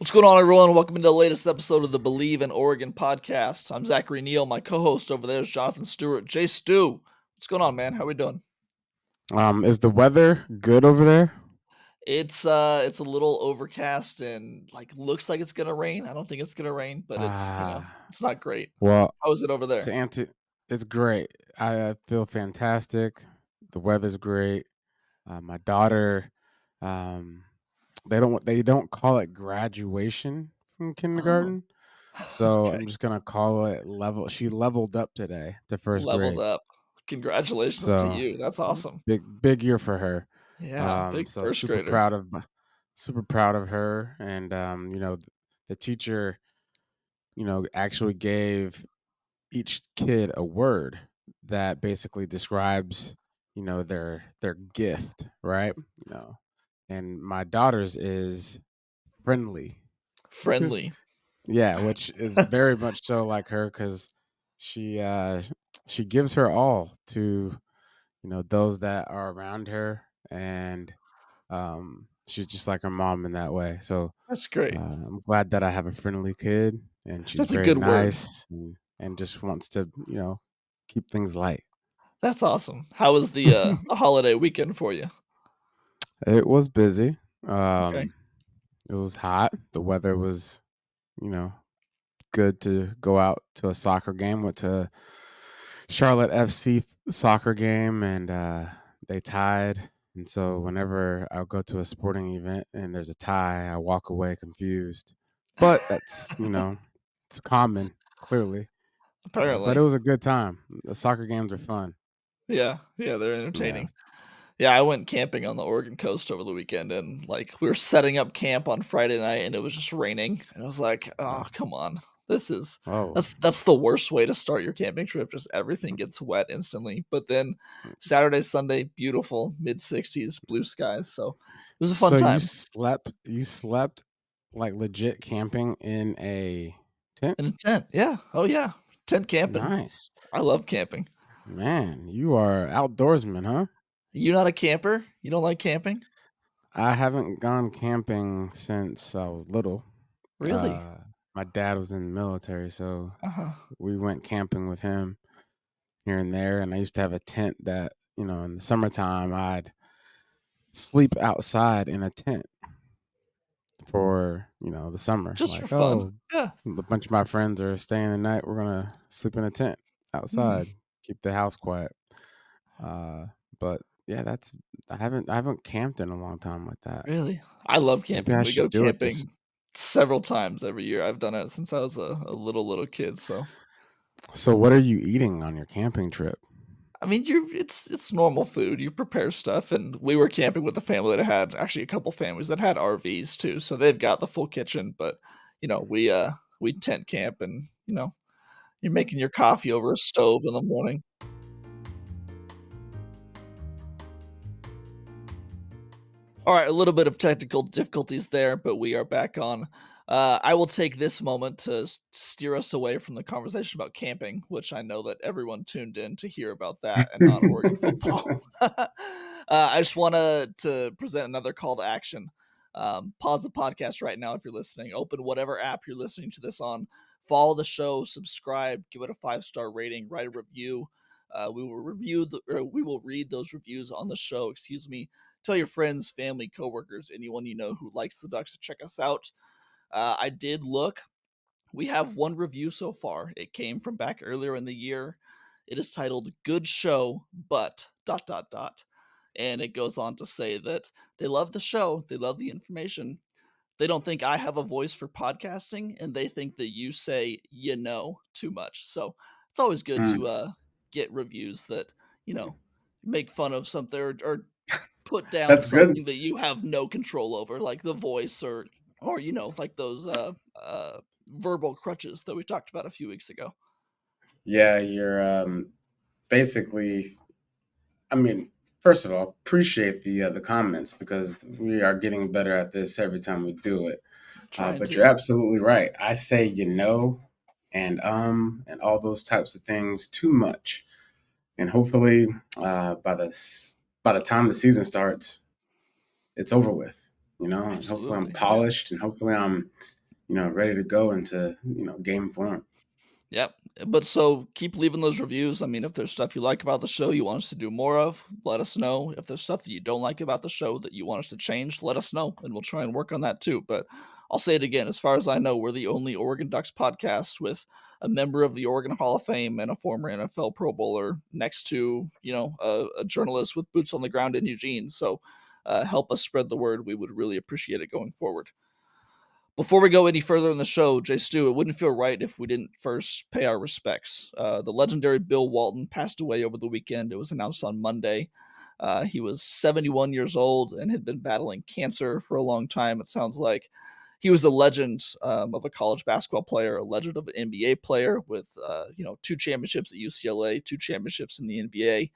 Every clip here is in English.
What's going on, everyone? Welcome to the latest episode of the Believe in Oregon podcast. I'm Zachary, Neel. My co-host over there is Jonathan Stewart. Jay Stu, what's going on, man? How we doing? Is the weather good over there? It's a little overcast and looks like it's gonna rain. I don't think it's gonna rain, but Ah, it's not great. well, How is it over there? to answer, it's great. I feel fantastic. The weather's great. My daughter, um, they don't call it graduation from Oh, kindergarten, so okay. I'm just gonna call it level. She leveled up today to first Leveled grade, up. Congratulations to so you. That's awesome. big year for her. Yeah, big So first grader. super proud of her, and the teacher actually gave each kid a word that basically describes, their gift, right? And my daughter's is friendly. Friendly. Yeah, which is very much so like her cuz she uh she gives her all to, those that are around her, and she's just like her mom in that way. So That's great. I'm glad that I have a friendly kid, and she's That's a very good word. nice, and just wants to, keep things light. That's awesome. How was the holiday weekend for you? It was busy. Okay. It was hot. The weather was, you know, good to go out to a soccer game. Went to Charlotte FC soccer game, and they tied. And so whenever I go to a sporting event and there's a tie, I walk away confused. But that's, it's common, clearly. But Apparently. it was a good time. The soccer games are fun. Yeah, yeah, they're Yeah. entertaining. Yeah, I went camping on the Oregon coast over the weekend, and, we were setting up camp on Friday night, and it was just raining, and I was like, "Oh, Oh, come on. This is oh. that's the worst way to start your camping trip, just everything gets wet instantly." But then Saturday, Sunday, beautiful, mid-60s, blue skies, so it was a fun So time. you slept like legit camping in a tent? In a tent, yeah, oh, yeah, tent camping. Nice. I love camping. Man, you are outdoorsman, huh? You not a camper? You don't like camping? I haven't gone camping since I was little. Really? Uh, my dad was in the military, so Uh-huh. we went camping with him here and there. And I used to have a tent that, in the summertime, I'd sleep outside in a tent for, the summer. Just for Like, fun. oh, Yeah. a bunch of my friends are staying the night. We're going to sleep in a tent Mm, outside, keep the house quiet. Uh, but yeah, I haven't camped in a long time like that. really? I love Maybe camping. I We go should do it this. camping several times every year. I've done it since I was a little kid, so So, what are you eating on your camping trip? I mean, you it's normal food. You prepare stuff, and we were camping with a family that had actually a couple families that had RVs too, so they've got the full kitchen, but, we tent camp and, you're making your coffee over a stove in the morning. All right, a little bit of technical difficulties there, but we are back on. I will take this moment to steer us away from the conversation about camping, which I know that everyone tuned in to hear about that and not Oregon football. I just want to present another call to action. Pause the podcast right now if you're listening. Open whatever app you're listening to this on. Follow the show, subscribe, give it a 5-star rating, write a review. We will read those reviews on the show. Excuse me. Tell your friends, family, coworkers, anyone you know who likes the Ducks to check us out. I did look. We have one review so far. It came from back earlier in the year. It is titled "Good Show, but dot dot dot," and it goes on to say that they love the show, they love the information. They don't think I have a voice for podcasting, and they think that you say too much. So it's always good to Mm, get reviews that you know make fun of something or put down that's good. something that you have no control over, like the voice or like those verbal crutches that we talked about a few weeks ago. Yeah, you're basically. I mean, first of all, appreciate the comments because we are getting better at this every time we do it. Trying But you're to. absolutely right. I say and all those types of things too much, and hopefully by the time the season starts, it's over with. And hopefully I'm Absolutely, yeah. polished, and hopefully I'm ready to go into game form. Yep. But so keep leaving those reviews. I mean, if there's stuff you like about the show you want us to do more of, let us know. If there's stuff that you don't like about the show that you want us to change, let us know and we'll try and work on that too. But I'll say it again, as far as I know, we're the only Oregon Ducks podcast with a member of the Oregon Hall of Fame and a former NFL Pro Bowler next to, a journalist with boots on the ground in Eugene. So help us spread the word. We would really appreciate it going forward. Before we go any further in the show, Jay Stu, it wouldn't feel right if we didn't first pay our respects. The legendary Bill Walton passed away over the weekend. It was announced on Monday. He was 71 years old and had been battling cancer for a long time, it sounds like. He was a legend of a college basketball player, a legend of an NBA player with, 2 championships at UCLA, 2 championships in the NBA.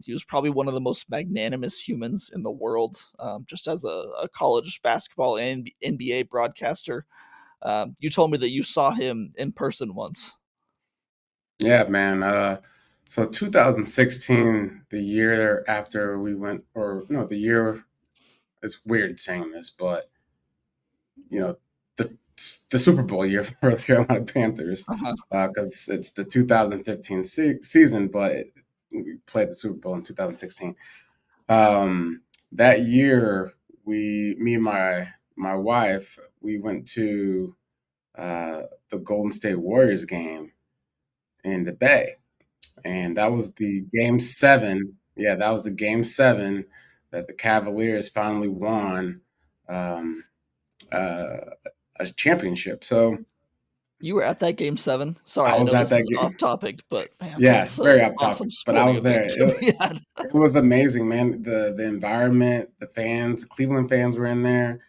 He was probably one of the most magnanimous humans in the world, just as a college basketball and NBA broadcaster. You told me that you saw him in person once. Yeah, man. So 2016, the year after we went, or no, the year. It's weird saying this, but you know, the the Super Bowl year for the Carolina Panthers, Uh-huh. because it's the 2015 season, but we played the Super Bowl in 2016. That year, me and my wife, we went to the Golden State Warriors game in the Bay, and that was the game seven. Yeah, that was the game seven that the Cavaliers finally won um, uh, a championship. So You were at that game seven. Sorry, I I was know at this that is game. off topic, but man, Yeah, that's an very off awesome topic, but I sporting was there. event to be at. It was amazing, man. The environment, the fans, the Cleveland fans were in there,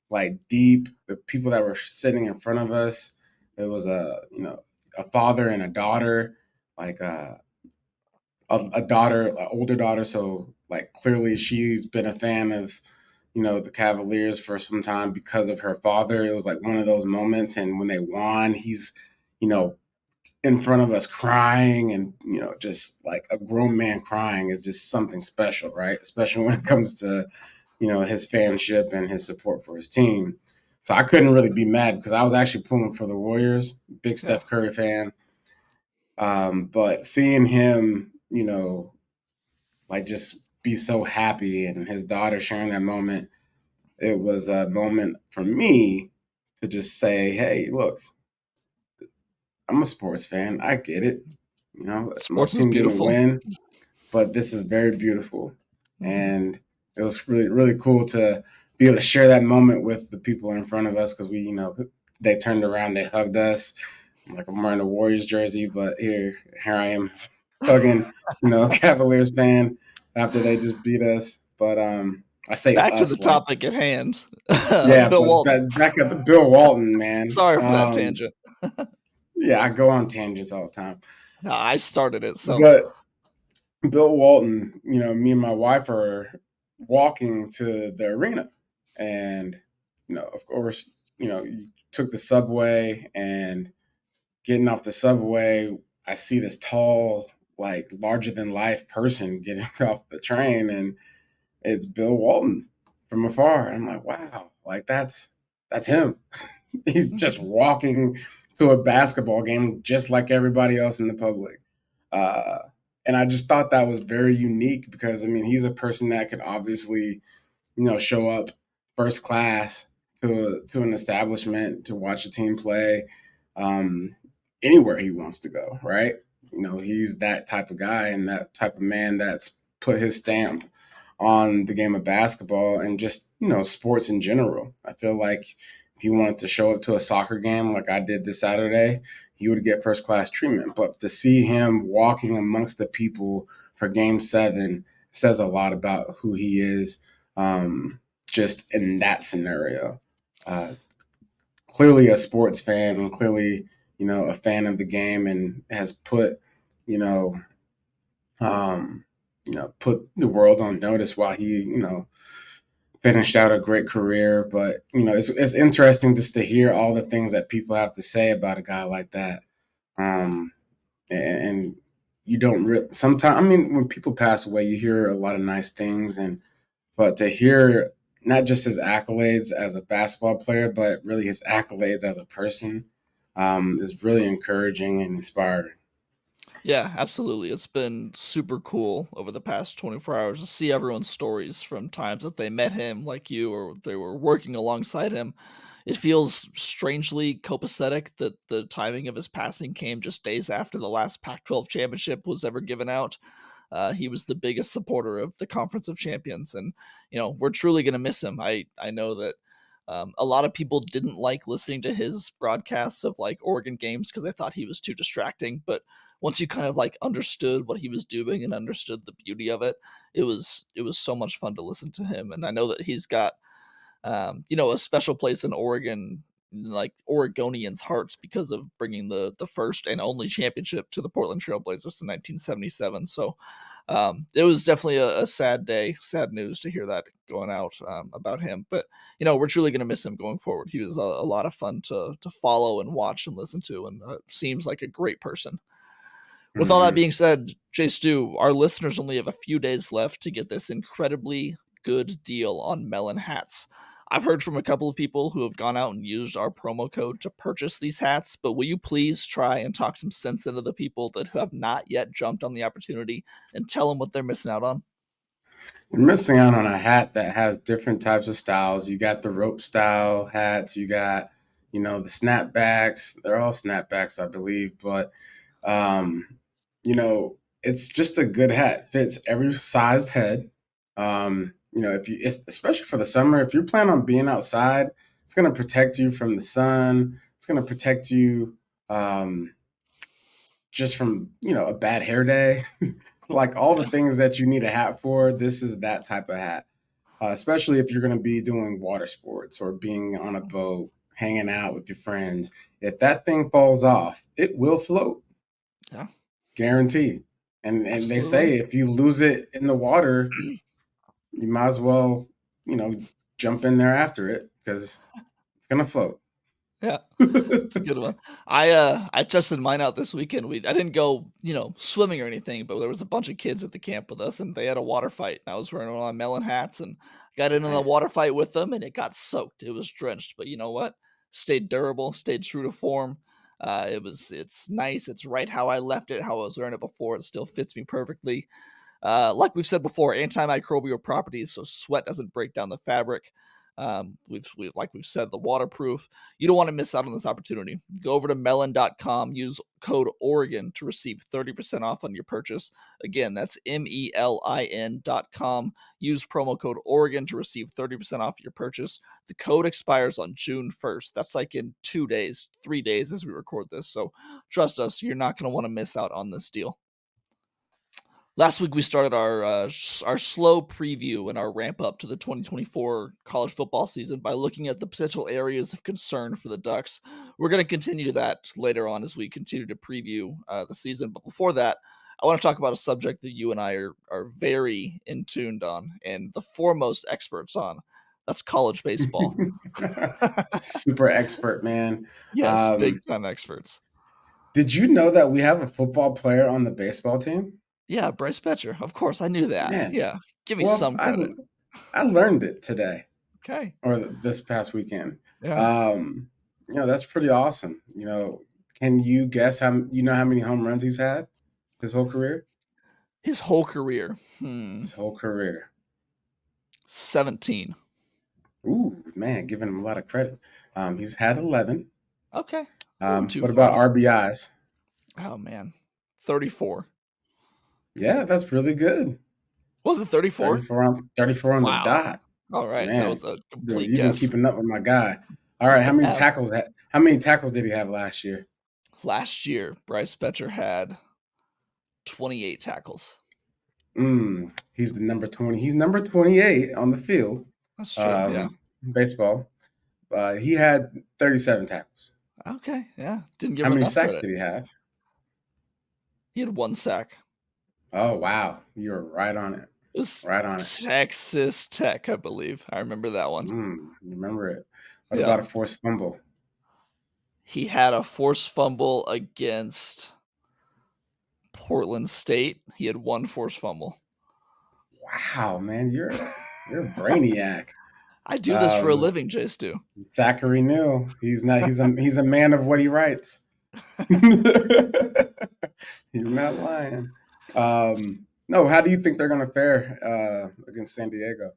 like deep. The people that were sitting in front of us, it was a father and a daughter, like a daughter, an older daughter. So like clearly she's been a fan of the Cavaliers for some time because of her father. It was like one of those moments, and when they won, he's you know in front of us crying, and just like a grown man crying is just something special, right? Especially when it comes to his fanship and his support for his team. So I couldn't really be mad because I was actually pulling for the Warriors, big Yeah. Steph Curry fan. But seeing him like just be so happy, and his daughter sharing that moment, it was a moment for me to just say, hey, look, I'm a sports fan, I get it, my Sports is team didn't beautiful. win, but this is very beautiful. Mhm. And it was really, really cool to be able to share that moment with the people in front of us, because they turned around, they hugged us. I'm wearing a Warriors jersey, but here I am hugging, Cavaliers fan after they just beat us. But I say Back to the us like, topic at hand. yeah, Bill but Walton. back at the Bill Walton, man. Sorry for that tangent. Yeah, I go on tangents all the time. No, I started it, so But Bill Walton, me and my wife are walking to the arena, and of course, you took the subway, and getting off the subway, I see this tall, like larger than life person getting off the train, and it's Bill Walton from afar. And I'm like, wow, like that's him. He's just walking to a basketball game just like everybody else in the public. Uh, and I just thought that was very unique because I mean he's a person that could obviously show up first class to an establishment to watch a team play um, anywhere he wants to go, right? He's that type of guy and that type of man that's put his stamp on the game of basketball and just sports in general. I feel like if he wanted to show up to a soccer game like I did this Saturday, he would get first class treatment. But to see him walking amongst the people for Game 7 says a lot about who he is, just in that scenario. Uh, Clearly a sports fan, and clearly a fan of the game, and has put you know um, put the world on notice while he finished out a great career. But it's interesting just to hear all the things that people have to say about a guy like that. Um, and you don't really sometimes. I mean, when people pass away, you hear a lot of nice things, and but to hear not just his accolades as a basketball player, but really his accolades as a person, is really encouraging and inspiring. Yeah, absolutely. It's been super cool over the past 24 hours to see everyone's stories from times that they met him like you or they were working alongside him. It feels strangely copacetic that the timing of his passing came just days after the last Pac-12 championship was ever given out. He was the biggest supporter of the Conference of Champions, and we're truly going to miss him. I know that a lot of people didn't like listening to his broadcasts of like Oregon games because they thought he was too distracting. But once you kind of like understood what he was doing and understood the beauty of it, it was so much fun to listen to him. And I know that he's got a special place in Oregon, like Oregonians' hearts, because of bringing the first and only championship to the Portland Trailblazers in 1977. So it was definitely a sad day, sad news to hear that going out about him. But we're truly going to miss him going forward. He was a lot of fun to follow and watch and listen to, and seems like a great person. With all that Hmm. being said, Jay Stu, our listeners only have a few days left to get this incredibly good deal on melon hats. I've heard from a couple of people who have gone out and used our promo code to purchase these hats, but will you please try and talk some sense into the people that have not yet jumped on the opportunity and tell them what they're missing out on? You're missing out on a hat that has different types of styles. You got the rope style hats. You got, the snapbacks. They're all snapbacks, I believe. But, um, it's just a good hat. Fits every sized head. If especially for the summer, if you plan on being outside, it's going to protect you from the sun. It's going to protect you, um, just from, a bad hair day. Like all the Yeah, things that you need a hat for, this is that type of hat, especially if you're going to be doing water sports or being on a boat, hanging out with your friends. If that thing falls off, it will float, yeah, guaranteed. And they absolutely. say if you lose it in the water, you might as well, you know, jump in there after it because it's gonna float. Yeah. It's a good one. I tested mine out this weekend. I didn't go, swimming or anything, but there was a bunch of kids at the camp with us and they had a water fight. And I was wearing one of my melon hats and got in a Nice. water fight with them and it got soaked. It was drenched, but you know what? Stayed durable, stayed true to form. It's nice. It's right how I left it, how I was wearing it before. It still fits me perfectly. Like we've said before, antimicrobial properties, so sweat doesn't break down the fabric. Like we've said, the waterproof. You don't want to miss out on this opportunity. Go over to melon.com, use code Oregon to receive 30% off on your purchase. Again, that's melin.com. Use promo code Oregon to receive 30% off your purchase. The code expires on June 1st. That's like in 2 days, 3 days as we record this. So trust us, you're not going to want to miss out on this deal. Last week we started our slow preview and our ramp up to the 2024 college football season by looking at the potential areas of concern for the Ducks. We're going to continue that later on as we continue to preview the season. But before that, I want to talk about a subject that you and I are very in tuned on and the foremost experts on. That's college baseball. Super expert, man. Yes, big Um, time experts. did you know that we have a football player on the baseball team? Yeah, Bryce Betcher. Of course, I knew that. Man, Yeah, give me well, some I credit. I learned it today Okay. or this past weekend. Yeah. Um, that's pretty awesome. Can you guess how many home runs he's had his whole career? His whole career. His whole career. 17. Ooh, man, giving him a lot of credit. He's had 11. Okay. Wasn't too What about far. RBIs? Oh man. 34. Yeah, that's really good. Was it 34? 34 on the Wow. dot. All right. That Man, was a complete you've been guess. keeping up with my guy. All right, I've been have how many tackles did he have last year? last year Bryce Betcher had 28 tackles. He's the number 20. He's number 28 on the field. That's true. Yeah. Baseball. He had 37 tackles. Okay. Yeah. Didn't give How him many enough sacks credit. did he have? He had one sack. Oh, wow. You're right on it. It was Right on it. Texas Tech, I believe. I remember that one. Remember it. What Yeah. about a forced fumble? He had a forced fumble against Portland State. He had one forced fumble. Wow, man, you're a brainiac. I do this for a Um, living, Jay Stu. Zachary Neel. He's a man of what he writes. He's not lying. No, how do you think they're going to fare against San Diego?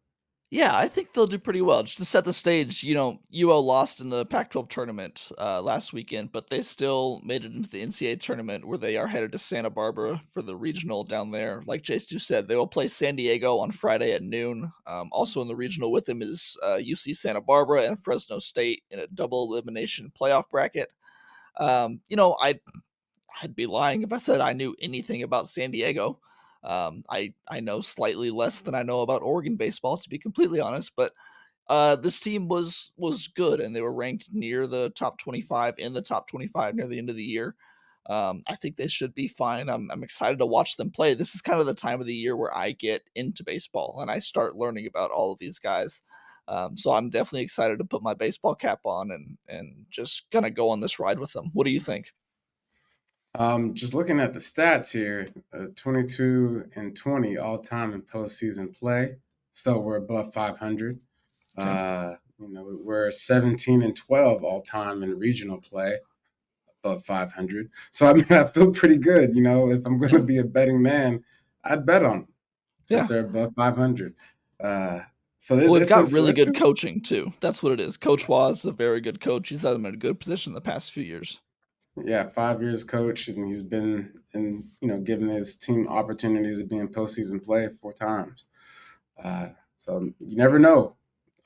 Yeah, I think they'll do pretty well. Just to set the stage, UO lost in the Pac-12 tournament last weekend, but they still made it into the NCAA tournament where they are headed to Santa Barbara for the regional down there. Like Jay Stu said, they will play San Diego on Friday at noon. Also in the regional with them is UC Santa Barbara and Fresno State in a double elimination playoff bracket. I'd be lying if I said I knew anything about San Diego. I know slightly less than I know about Oregon baseball, to be completely honest. But this team was good, and they were ranked near the top 25 in the top 25 near the end of the year. I think they should be fine. I'm excited to watch them play. This is kind of the time of the year where I get into baseball and I start learning about all of these guys. So I'm definitely excited to put my baseball cap on and just gonna go on this ride with them. What do you think? Just looking at the stats here, 22 and 20 all time in postseason play. So we're above 500. Okay. We're 17 and 12 all time in regional play, above 500. So I mean, I feel pretty good. If I'm going to Yeah. be a betting man, I'd bet on them since Yeah. they're above 500. Uh, so Well, they've it's got really a good coaching too. That's what it is. Coach Waz is a very good coach. He's had them in a good position the past few years. yeah, 5 years coach, and he's been in giving his team opportunities to be in postseason play 4 times. So you never know.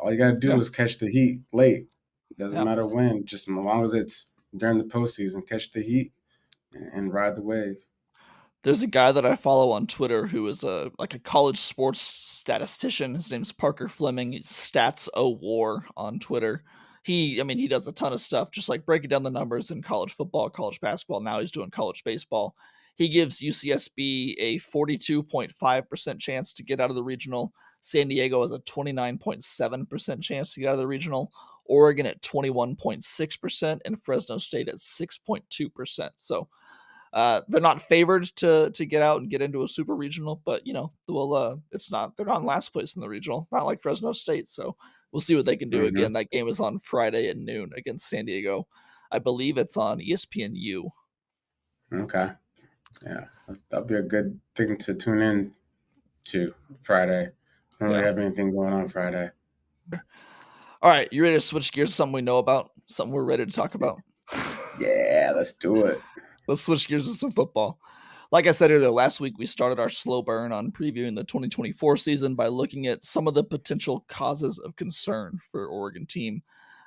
All you got to do Yeah. is catch the heat late. It doesn't Yeah. matter when, just as long as it's during the postseason, catch the heat and ride the wave. There's a guy that I follow on Twitter who is a college sports statistician. His name's Parker Fleming. He's Stats O War on Twitter. He does a ton of stuff, just like breaking down the numbers in college football, college basketball. Now he's doing college baseball. He gives UCSB a 42.5% chance to get out of the regional. San Diego has a 29.7% chance to get out of the regional. Oregon at 21.6%, and Fresno State at 6.2%. So they're not favored to get out and get into a super regional, but it's not they're not in last place in the regional, not like Fresno State. So we'll see what they can do. Hmm. Again, that game is on Friday at noon against San Diego. I believe it's on ESPNU. Okay. Yeah. That'll be a good thing to tune in to Friday. I don't really Yeah. have anything going on Friday. All right, you ready to switch gears to something we know about, something we're ready to talk about? Yeah, let's do it. Let's switch gears to some football. Like I said earlier, last week we started our slow burn on previewing the 2024 season by looking at some of the potential causes of concern for Oregon team.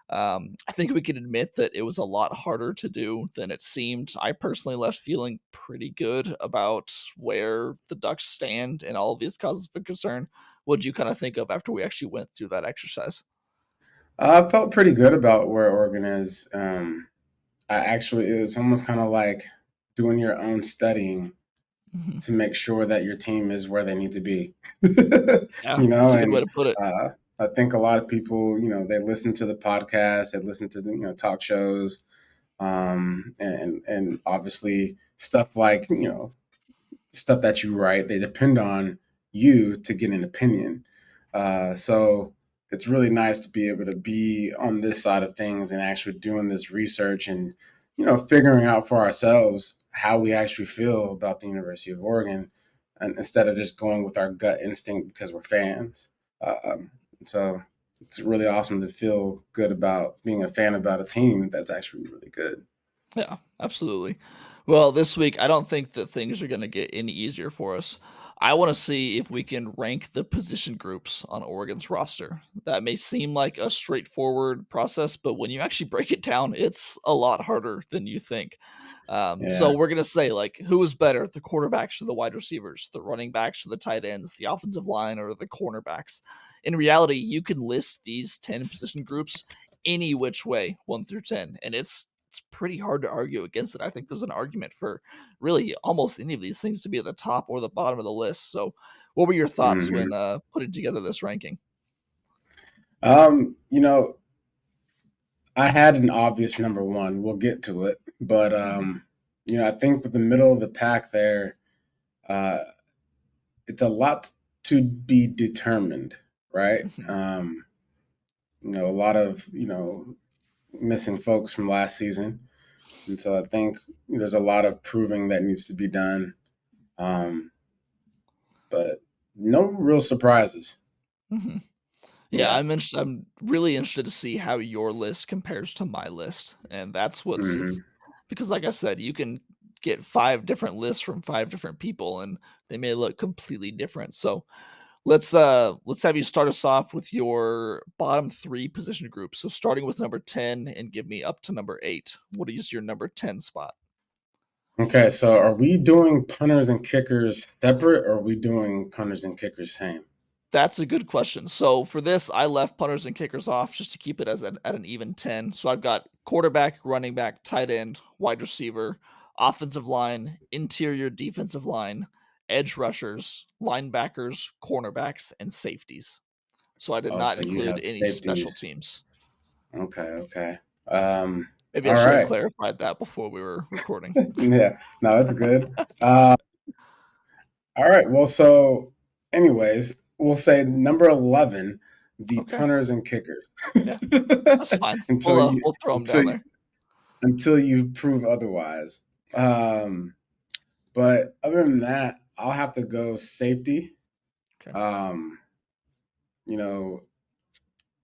I think we can admit that it was a lot harder to do than it seemed. I personally left feeling pretty good about where the Ducks stand and all of these causes of concern. What did you kind of think of after we actually went through that exercise? I felt pretty good about where Oregon is. It was almost kind of like doing your own studying Mhm. to make sure that your team is where they need to be. Yeah, that's a good way And to put it. uh, I think a lot of people, they listen to the podcast, they listen to the talk shows, and obviously stuff like stuff that you write. They depend on you to get an opinion. So it's really nice to be able to be on this side of things and actually doing this research and figuring out for ourselves how we actually feel about the University of Oregon, and instead of just going with our gut instinct because we're fans. Um, so it's really awesome to feel good about being a fan about a team that's actually really good. Yeah, absolutely. Well, this week, I don't think that things are going to get any easier for us. I want to see if we can rank the position groups on Oregon's roster. That may seem like a straightforward process, but when you actually break it down, it's a lot harder than you think. So Yeah. we're going to say, like, who is better, the quarterbacks or the wide receivers, the running backs or the tight ends, the offensive line or the cornerbacks? In reality, you can list these 10 position groups any which way, 1 through 10, and it's pretty hard to argue against it. I think there's an argument for really almost any of these things to be at the top or the bottom of the list. So, what were your thoughts Hmm. when putting together this ranking? Um, you know, I had an obvious number one. We'll get to it, but Mhm, I think with the middle of the pack there, uh, it's a lot to be determined, right? mhm. a lot of missing folks from last season, and so I think there's a lot of proving that needs to be done. Um, but no real surprises. Mhm. Yeah, Yeah. I'm really interested to see how your list compares to my list, and that's what's it's Hmm. because like I said, you can get 5 different lists from 5 different people, and they may look completely different. So, let's have you start us off with your bottom 3 position groups. So starting with number 10 and give me up to number 8. What is your number 10 spot? Okay, so are we doing punters and kickers separate, or are we doing punters and kickers same? That's a good question. So for this, I left punters and kickers off just to keep it as at an even 10. So I've got quarterback, running back, tight end, wide receiver, offensive line, interior defensive line, edge rushers, linebackers, cornerbacks, and safeties. So I did Oh, not so you include have any special safeties. teams. Okay, okay. Um, Maybe I all should have right. clarified that before we were recording. Yeah, no, that's good. All right. Well, so, anyways, we'll say number 11, the Okay. punters and kickers. Yeah, that's fine. until you We'll throw them until down you, there. until you prove otherwise. Um, but other than that, I'll have to go safety. Okay. Um, you know,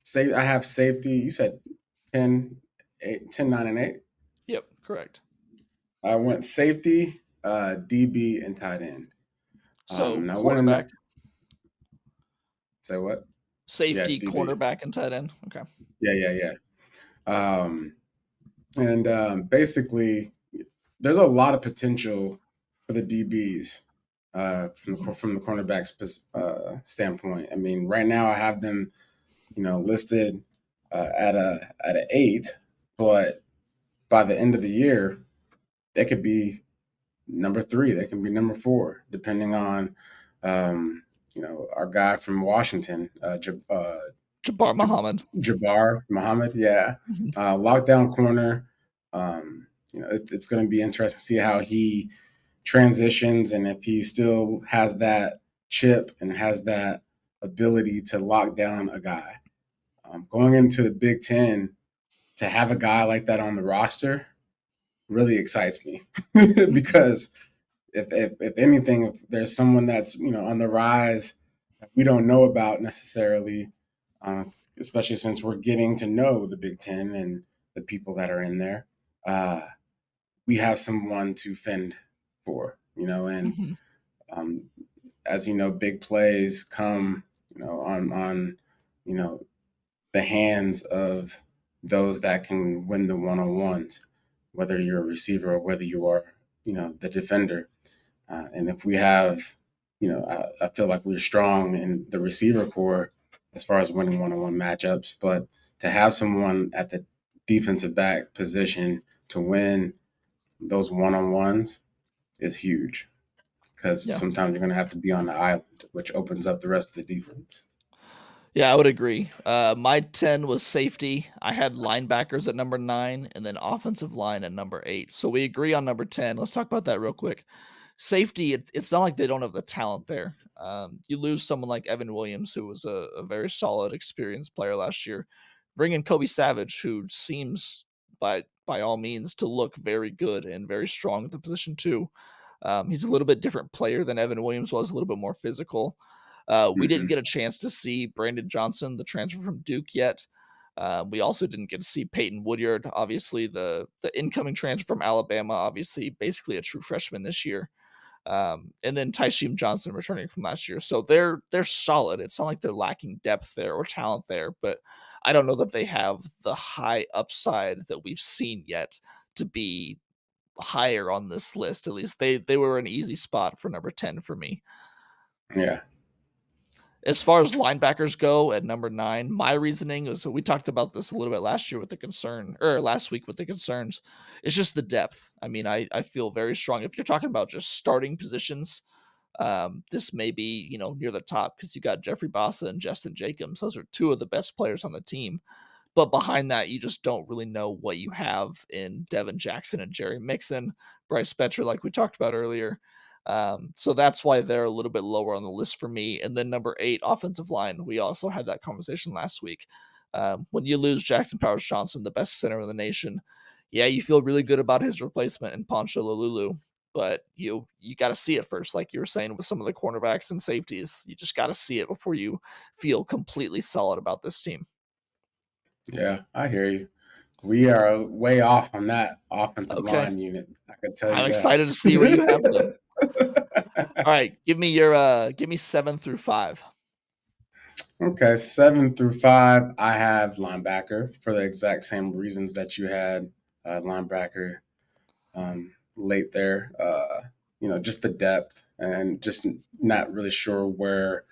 say I have safety. You said 10, 8, 10, 9, and 8. Yep, correct. I went safety, DB, and tight end. So Now when in quarterback, the, say what? Yeah, safety, DB. cornerback, and tight end. Okay. Yeah, yeah, yeah. And basically, there's a lot of potential for the DBs Mhm. from the cornerbacks standpoint. I mean, right now I have them, listed at a 8, but by the end of the year, they could be number 3. They can be number 4, depending on, our guy from Washington, Jabbar Muhammad. Jabbar Muhammad. Yeah, Mhm. lockdown corner. It's going to be interesting to see how he transitions and if he still has that chip and has that ability to lock down a guy. Going into the Big Ten, to have a guy like that on the roster really excites me Mhm. because if anything, if there's someone that's on the rise that we don't know about necessarily, uh, especially since we're getting to know the Big Ten and the people that are in there, uh, we have someone to fend for, and Mhm. um, as you know, big plays come, on you know the hands of those that can win the one on ones, whether you're a receiver or whether you are, the defender. And if we have, I feel like we're strong in the receiver core as far as winning one on one matchups, but to have someone at the defensive back position to win those one on ones is huge because Yeah. sometimes you're going to have to be on the island, which opens up the rest of the defense. Yeah, I would agree. My 10 was safety. I had linebackers at number 9 and then offensive line at number 8. So we agree on number 10. Let's talk about that real quick. Safety, it's not like they don't have the talent there. You lose someone like Evan Williams, who was a very solid, experienced player last year. Bring in Kobe Savage, who seems by all means to look very good and very strong at the position too. He's a little bit different player than Evan Williams was, a little bit more physical. We didn't Mm-hmm. get a chance to see Brandon Johnson, the transfer from Duke, yet. We also didn't get to see Peyton Woodyard, obviously the incoming transfer from Alabama, obviously basically a true freshman this year. And then Tyshim Johnson returning from last year. So they're solid. It's not like they're lacking depth there or talent there, but I don't know that they have the high upside that we've seen yet to be higher on this list. At least they were an easy spot for number 10 for me. Yeah. As far as linebackers go at number 9, my reasoning is, so we talked about this a little bit last year with the concern, or last week with the concerns. It's just the depth. I mean, I feel very strong. If you're talking about just starting positions, this may be, near the top because you got Jeffrey Bassa and Justin Jacobs. Those are two of the best players on the team. But behind that, you just don't really know what you have in Devin Jackson and Jerry Mixon, Bryce Betcher, like we talked about earlier. So that's why they're a little bit lower on the list for me. And then number 8, offensive line. We also had that conversation last week. When you lose Jackson Powers Johnson, the best center in the nation, yeah, you feel really good about his replacement in Poncho Lalulu, but you got to see it first, like you were saying with some of the cornerbacks and safeties. You just got to see it before you feel completely solid about this team. Yeah, I hear you. We are way off on that offensive Okay, line unit. I can tell I'm you that. excited to see where you have them. All right, give me 7 through 5. Okay, 7 through 5, I have linebacker for the exact same reasons that you had linebacker late there. Just the depth and just not really sure where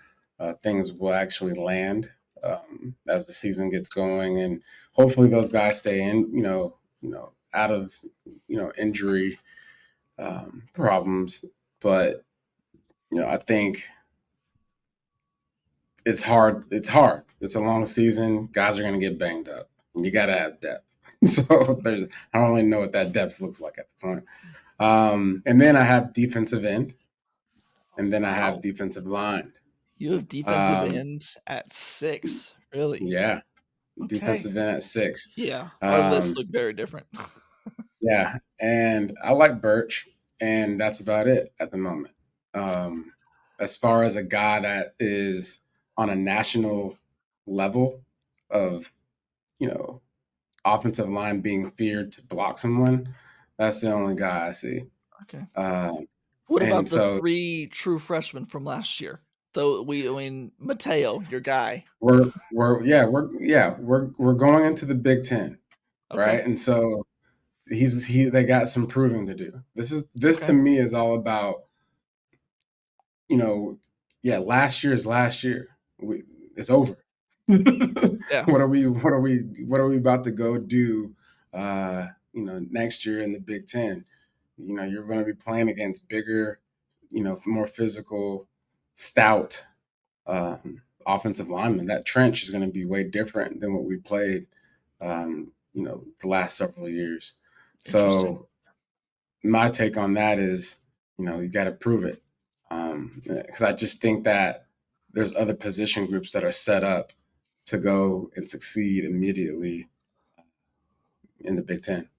things will actually land as the season gets going, and hopefully those guys stay in. Out of injury problems, but I think it's hard. It's hard. It's a long season. Guys are going to get banged up, and you got to have depth. So I don't really know what that depth looks like at the point. And then I have defensive end, and then I have Wow, defensive line. you have defensive Um, end at 6, really? yeah, Okay, defensive end at 6. yeah, our lists Um, look very different. yeah, and I like Birch, and that's about it at the moment. Um, as far as a guy that is on a national level of you know offensive line being feared to block someone, that's the only guy I see. Okay. Um, What and about the so 3 true freshmen from last year? Though I mean, Mateo, your guy. we're going into the Big Ten, Okay, right? And so they got some proving to do. This to okay, me is all about you know, yeah, last year is last year. It's over. yeah, What are we about to go do? Next year in the Big Ten. You're going to be playing against bigger, more physical, stout offensive linemen. That trench is going to be way different than what we played, the last several years. interesting. So my take on that is, you got to prove it. Because I just think that there's other position groups that are set up to go and succeed immediately in the Big Ten.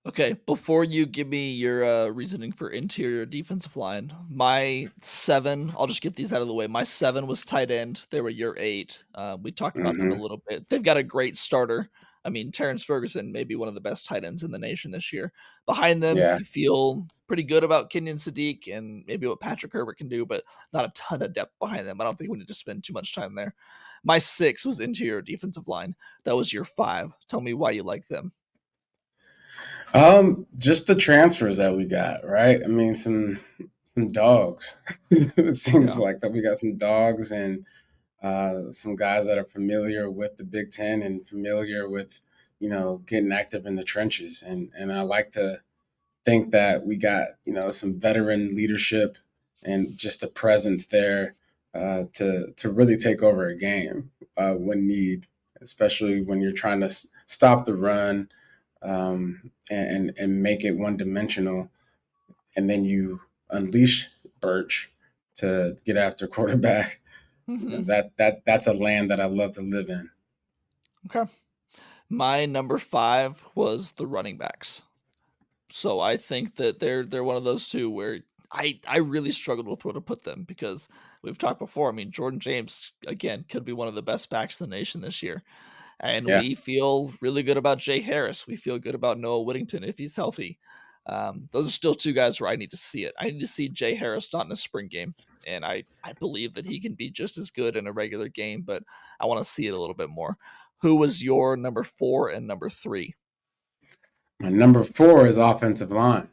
Okay, before you give me your, reasoning for interior defensive line, my 7 I'll just get these out of the way. My 7 was tight end, they were your 8. We talked about them a Hmm. little bit. They've got a great starter. I mean, Terrence Ferguson may be one of the best tight ends in the nation this year. Behind them, Yeah. you feel pretty good about Kenyon Sadiq and maybe what Patrick Herbert can do, but not a ton of depth behind them. I don't think we need to spend too much time there. My 6 was interior defensive line. That was your 5. Tell me why you like them. Just the transfers that we got, right? I mean, some dogs. It seems Yeah. like that we got some dogs and some guys that are familiar with the Big Ten and familiar with, getting active in the trenches. And I like to think that we got some veteran leadership and just a presence there to really take over a game when need, especially when you're trying to stop the run and make it one dimensional, and then you unleash Birch to get after quarterback. Mhm. That's a land that I love to live in. Okay. My number 5 was the running backs. So I think that they're one of those 2 where I really struggled with where to put them because we've talked before. I mean, Jordan James, again, could be one of the best backs in the nation this year. And Yeah. we feel really good about Jay Harris. We feel good about Noah Whittington if he's healthy. Those are still 2 guys where I need to see it. I need to see Jay Harris not in a spring game. And I believe that he can be just as good in a regular game, but I want to see it a little bit more. Who was your number 4 and number 3? My number 4 is offensive line.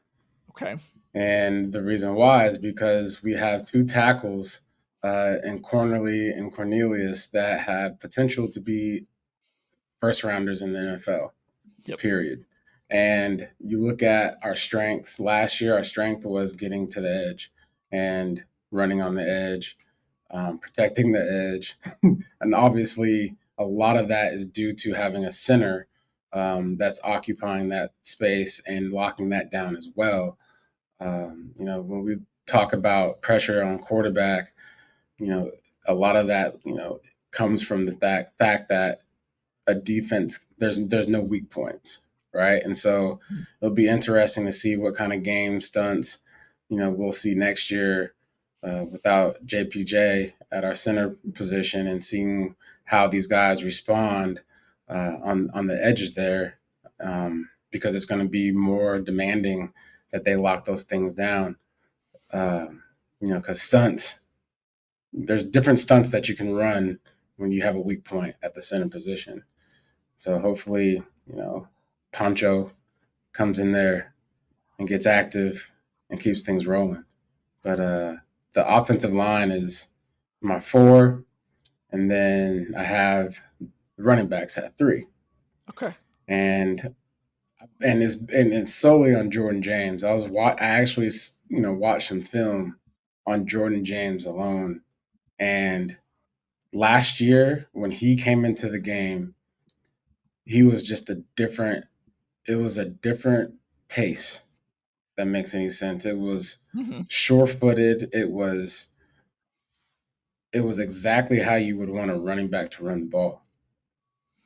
Okay. And the reason why is because we have two tackles in Cornerly and Cornelius that have potential to be first rounders in the NFL, Yep. period. And you look at our strengths last year, our strength was getting to the edge and running on the edge, protecting the edge. And obviously, a lot of that is due to having a center that's occupying that space and locking that down as well. When we talk about pressure on quarterback, you know, a lot of that, comes from the fact that a defense. There's no weak points, right? And so it'll be interesting to see what kind of game stunts we'll see next year without JPJ at our center position, and seeing how these guys respond on the edges there, because it's going to be more demanding that they lock those things down. Uh, because stunts, there's different stunts that you can run when you have a weak point at the center position. So hopefully, Pancho comes in there and gets active and keeps things rolling. But the offensive line is my four, and then I have the running backs at three, Okay. and it's solely on Jordan James. I actually watched some film on Jordan James alone, and last year when he came into the game, he was just a different. It was a different pace. That makes any sense. It was Hmm. sure-footed. It was exactly how you would want a running back to run the ball.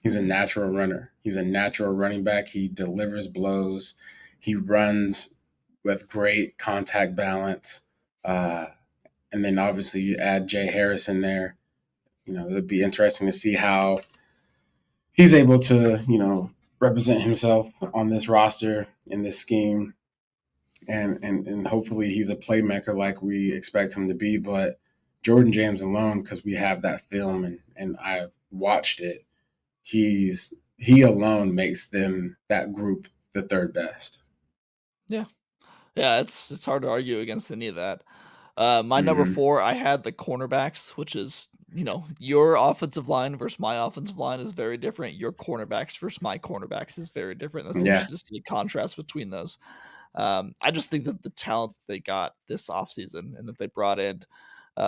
He's a Hmm. natural runner. He's a natural running back. He delivers blows. He runs with great contact balance. Uh, and then obviously you add Jay Harris in there. It'd be interesting to see how he's able to, represent himself on this roster in this scheme. And hopefully he's a playmaker like we expect him to be. But Jordan James alone, because we have that film and I've watched it, he alone makes them, that group, the third best. Yeah. Yeah, it's hard to argue against any of that. My number Mm-hmm. 4, I had the cornerbacks, which is, your offensive line versus my offensive line is very different. Your cornerbacks versus my cornerbacks is very different. That's Yeah. interesting to see a contrast between those. I just think that the talent that they got this offseason and that they brought in,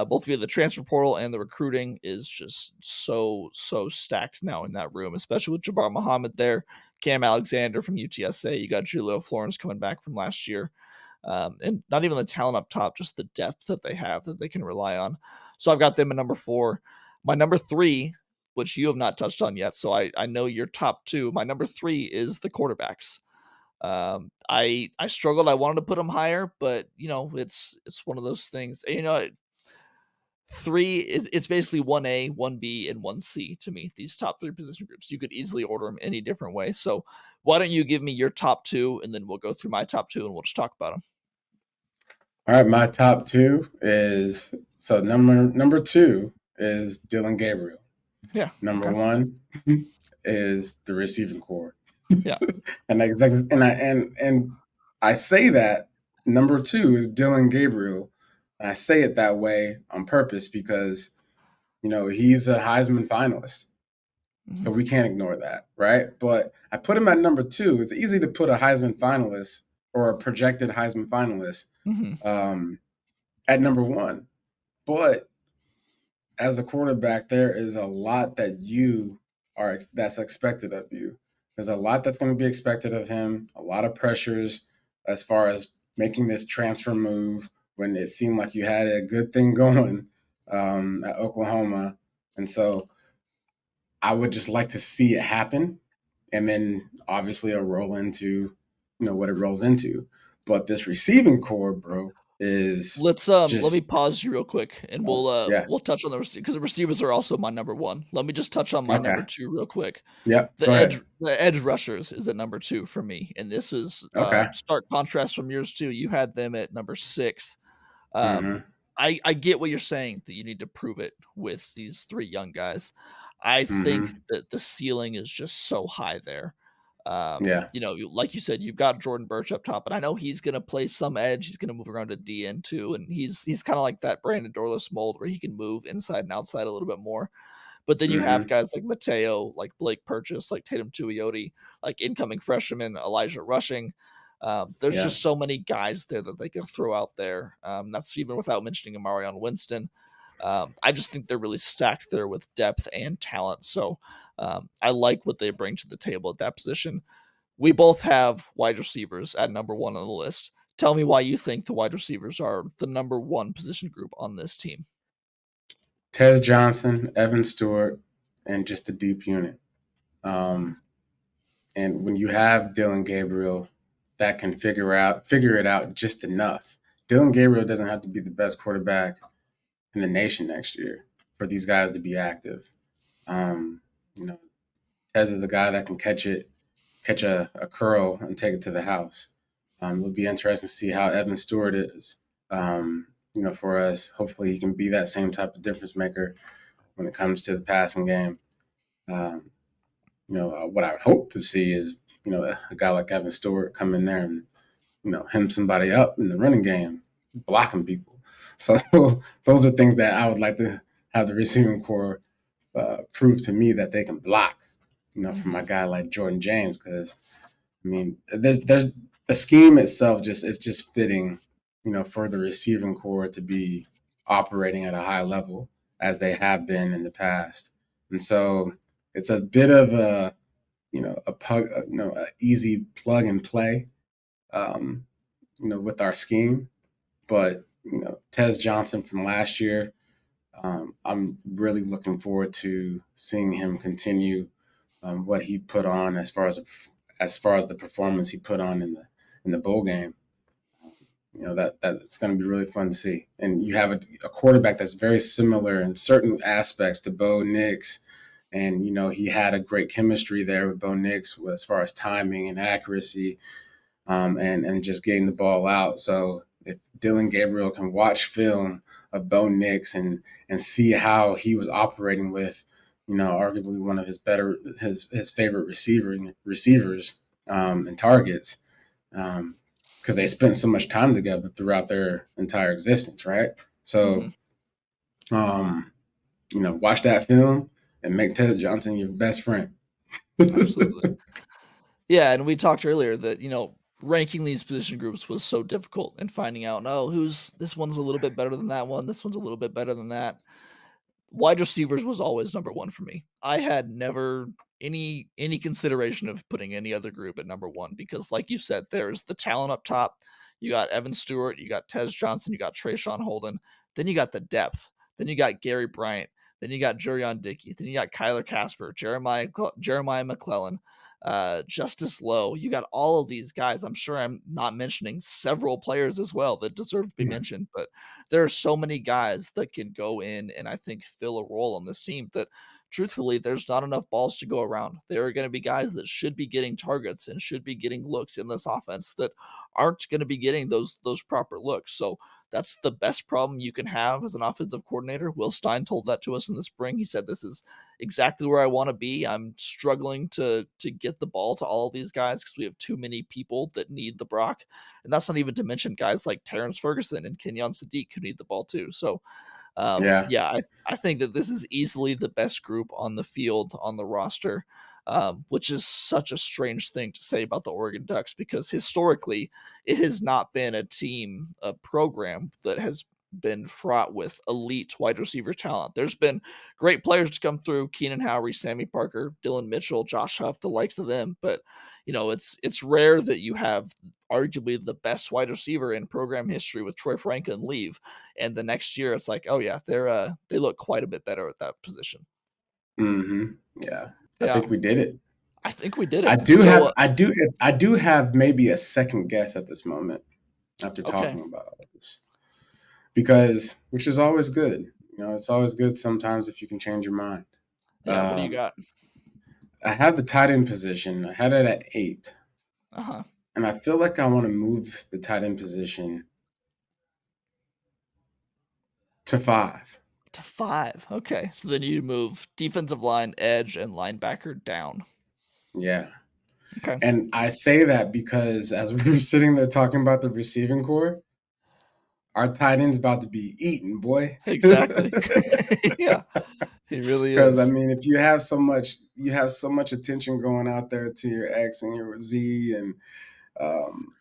both via the transfer portal and the recruiting, is just so stacked now in that room, especially with Jabbar Muhammad there, Cam Alexander from UTSA. You got Julio Florence coming back from last year. And not even the talent up top, just the depth that they have that they can rely on. So I've got them at number 4. My number 3, which you have not touched on yet, so I know your top 2. My number 3 is the quarterbacks. I struggled. I wanted to put them higher, but it's one of those things. And, three, it's basically 1A, 1B, and 1C to me. These top 3 position groups, you could easily order them any different way. So why don't you give me your top 2, and then we'll go through my top 2 and we'll just talk about them. All right, my top two is, so number two is Dylan Gabriel. Yeah. Number Okay. one is the receiving core. Yeah. And I say that number two is Dylan Gabriel. And I say it that way on purpose because he's a Heisman finalist, Mhm. so we can't ignore that, right? But I put him at number two. It's easy to put a Heisman finalist or a projected Heisman finalist Mhm. um, at number one, but as a quarterback, there is a lot that's expected of you. There's a lot that's going to be expected of him. A lot of pressures as far as making this transfer move when it seemed like you had a good thing going at Oklahoma, and so I would just like to see it happen, and then obviously it'll roll into what it rolls into. But this receiving core, bro, is Let me just pause you real quick, and we'll yeah. we'll touch on the receiver because the receivers are also my number 1. Let me just touch on my number Okay. 2 real quick. Yep. The Go edge ahead. the edge rushers is at number 2 for me, and this is Okay. stark contrast from yours too. You had them at number 6. Um, Mm-hmm. I get what you're saying, that you need to prove it with these 3 young guys. I think Mm-hmm. that the ceiling is just so high there. Yeah. Like you said, you've got Jordan Burch up top, and I know he's gonna play some edge. He's gonna move around to DN too, and he's kind of like that Brandon Dorless mold where he can move inside and outside a little bit more. But then you have Mm-hmm. guys like Mateo, like Blake Purchase, like Tatum Tuioti, like incoming freshman Elijah Rushing. There's Yeah. just so many guys there that they can throw out there. That's even without mentioning Amarion Winston. I just think they're really stacked there with depth and talent. So I like what they bring to the table at that position. We both have wide receivers at number 1 on the list. Tell me why you think the wide receivers are the number 1 position group on this team. Tez Johnson, Evan Stewart, and just the deep unit. Um, and when you have Dylan Gabriel that can figure it out just enough. Dylan Gabriel doesn't have to be the best quarterback in the nation next year for these guys to be active. Um, you know, Tez is the guy that can catch a curl and take it to the house. It'll be interesting to see how Evan Stewart is. For us, hopefully he can be that same type of difference maker when it comes to the passing game. Um, what I hope to see is a guy like Evan Stewart come in there and hem somebody up in the running game, blocking people. So those are things that I would like to have the receiving core prove to me that they can block. From Hmm. a guy like Jordan James, because I mean, there's the scheme itself just is just fitting, for the receiving core to be operating at a high level as they have been in the past, and so it's a bit of a a easy plug and play, um, with our scheme. But Tez Johnson from last year, I'm really looking forward to seeing him continue what he put on as far as the performance he put on in the bowl game. That's going to be really fun to see. And you have a quarterback that's very similar in certain aspects to Bo Nix, and he had a great chemistry there with Bo Nix as far as timing and accuracy, and just getting the ball out. So if Dylan Gabriel can watch film of Bo Nix and see how he was operating with, arguably one of his favorite receivers and targets, because they spent so much time together throughout their entire existence, right? Hmm. So, um, watch that film and make Ted Johnson your best friend. Absolutely. Yeah, and we talked earlier that, ranking these position groups was so difficult and finding out, oh, who's this one's a little bit better than that one, this one's a little bit better than that. Wide receivers was always number 1 for me. I had never any consideration of putting any other group at number 1 because like you said, there's the talent up top. You got Evan Stewart, you got Tez Johnson, you got Trayshawn Holden, then you got the depth. Then you got Gary Bryant, then you got Jurion Dickey, then you got Kyler Casper, Jeremiah McClellan, Justice Lowe. You got all of these guys. I'm sure I'm not mentioning several players as well that deserve to be Yeah. mentioned, but there are so many guys that can go in and I think fill a role on this team that truthfully there's not enough balls to go around. There are going to be guys that should be getting targets and should be getting looks in this offense that aren't going to be getting those proper looks. So that's the best problem you can have as an offensive coordinator. Will Stein told that to us in the spring. He said this is exactly where I want to be. I'm struggling to get the ball to all of these guys because we have too many people that need the Brock. And that's not even to mention guys like Terrence Ferguson and Kenyon Sadiq who need the ball too. So, Yeah. yeah, I think that this is easily the best group on the field on the roster, which is such a strange thing to say about the Oregon Ducks because historically it has not been a program that has been fraught with elite wide receiver talent. There's been great players to come through: Keenan Howery, Sammy Parker, Dylan Mitchell, Josh Huff, the likes of them. But it's rare that you have arguably the best wide receiver in program history with Troy Franklin leave, and the next year it's like, oh yeah, they look quite a bit better at that position. Yeah. I Yeah, think we did it. I think we did I it. do So have I do I do have maybe a second guess at this moment after okay, talking about all this. Because which is always good. It's always good sometimes if you can change your mind. yeah, what do you Um, got? I had the tight end position. I had it at 8, Uh-huh. and I feel like I want to move the tight end position to 5. To 5. Okay, so then you move defensive line, edge, and linebacker down. Yeah. Okay. And I say that because as we were sitting there talking about the receiving core, our tight end's about to be eaten, boy. Exactly. Yeah, he really Because I is. mean, if you have so much attention going out there to your X and your Z, and um,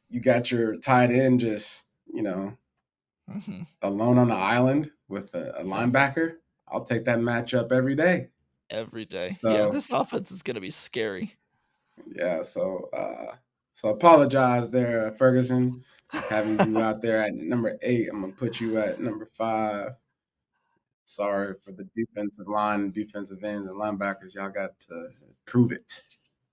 you got your tight end just Mhm. alone on the island with a Yeah, linebacker. I'll take that matchup every day. every day. Yeah, So this offense is gonna be scary. yeah, so apologize there, Ferguson, having you out there at number 8. I'm gonna put you at number 5. Sorry for the defensive line, defensive ends, and linebackers. Y'all got to prove it.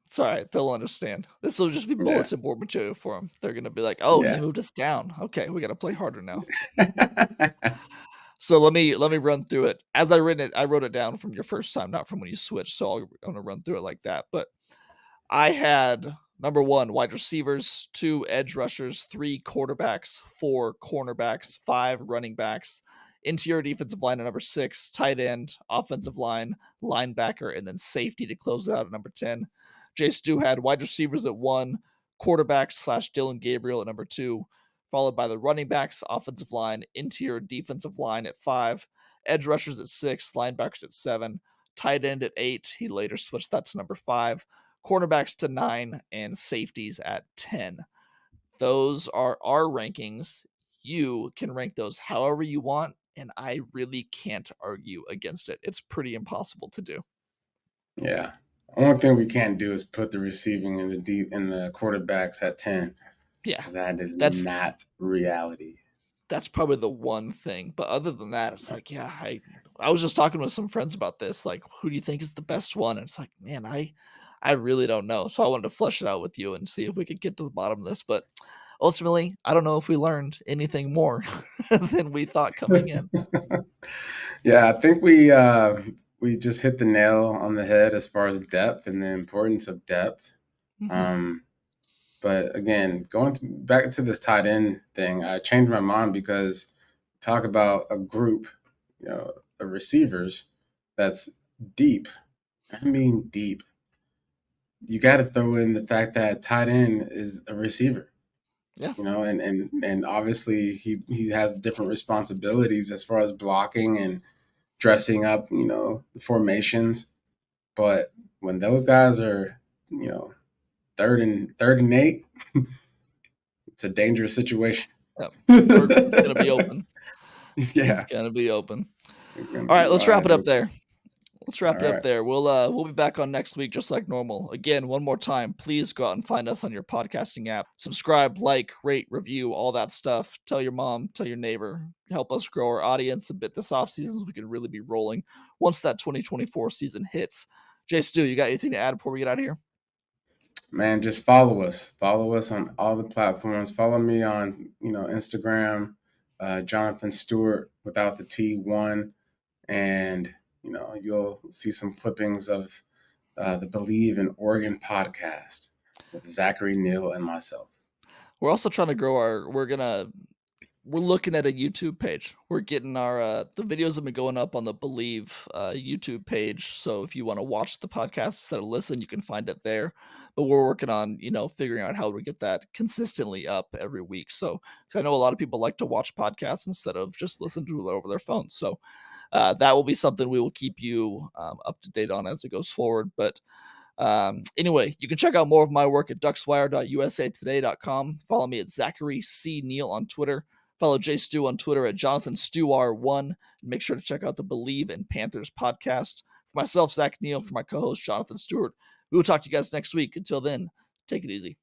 It's all right. They'll understand. This will just be Yeah. bulletin board material for them. They're gonna be like, "Oh, he Yeah. moved us down. Okay, we got to play harder now." So let me run through it. As I wrote it down from your first time, not from when you switched. So I'm gonna run through it like that. But I had number one, wide receivers, two, edge rushers, three, quarterbacks, four, cornerbacks, five, running backs, interior defensive line at number six, tight end, offensive line, linebacker, and then safety to close it out at number 10. Jay Stu had wide receivers at one, quarterback slash Dylan Gabriel at number two, followed by the running backs, offensive line, interior defensive line at five, edge rushers at six, linebackers at seven, tight end at eight. He later switched that to number five, cornerbacks to nine, and safeties at 10. Those are our rankings. You can rank those however you want, and I really can't argue against it. It's pretty impossible to do. Yeah. Only thing we can't do is put the receiving and the quarterbacks at 10 Yeah. because that is That's not reality. that's probably the one thing. But other than that, it's like, yeah, I was just talking with some friends about this. Like, who do you think is the best one? And it's like, man, I really don't know. So I wanted to flesh it out with you and see if we could get to the bottom of this. But ultimately, I don't know if we learned anything more than we thought coming in. Yeah, I think we just hit the nail on the head as far as depth and the importance of depth. Mhm. Um, but again, back to this tight end thing, I changed my mind because talk about a group, of receivers that's deep. I mean deep. You got to throw in the fact that tight end is a receiver. Yeah. And obviously he has different responsibilities as far as blocking and dressing up, the formations. But when those guys are, third and 8, it's a dangerous situation. Yep. Ferguson's gonna be open. He's Yeah. gonna be open. You're All right, let's gonna wrap have it up to. there. Let's All wrap it up right. there. We'll be back on next week just like normal. Again, one more time, please go out and find us on your podcasting app. Subscribe, like, rate, review, all that stuff. Tell your mom, tell your neighbor. Help us grow our audience a bit this off season so we can really be rolling once that 2024 season hits. Jay Stu, you got anything to add before we get out of here? Man, just follow us. Follow us on all the platforms. Follow me on, Instagram, Jonathan Stewart without the T1, and you'll see some clippings of the Believe in Oregon podcast with Zachary, Neel, and myself. We're also trying to grow we're looking at a YouTube page. We're getting our the videos have been going up on the Believe YouTube page. So if you want to watch the podcast instead of listen, you can find it there. But we're working on, figuring out how to get that consistently up every week. So 'cause I know a lot of people like to watch podcasts instead of just listen to it over their phones. So that will be something we will keep you up to date on as it goes forward. But anyway, you can check out more of my work at duckswire.usatoday.com. Follow me at Zachary C. Neel on Twitter. Follow Jay Stu on Twitter at Jonathan Stewar1. And make sure to check out the Believe in Panthers podcast. For myself, Zach Neel, for my co host, Jonathan Stewart, we will talk to you guys next week. Until then, take it easy.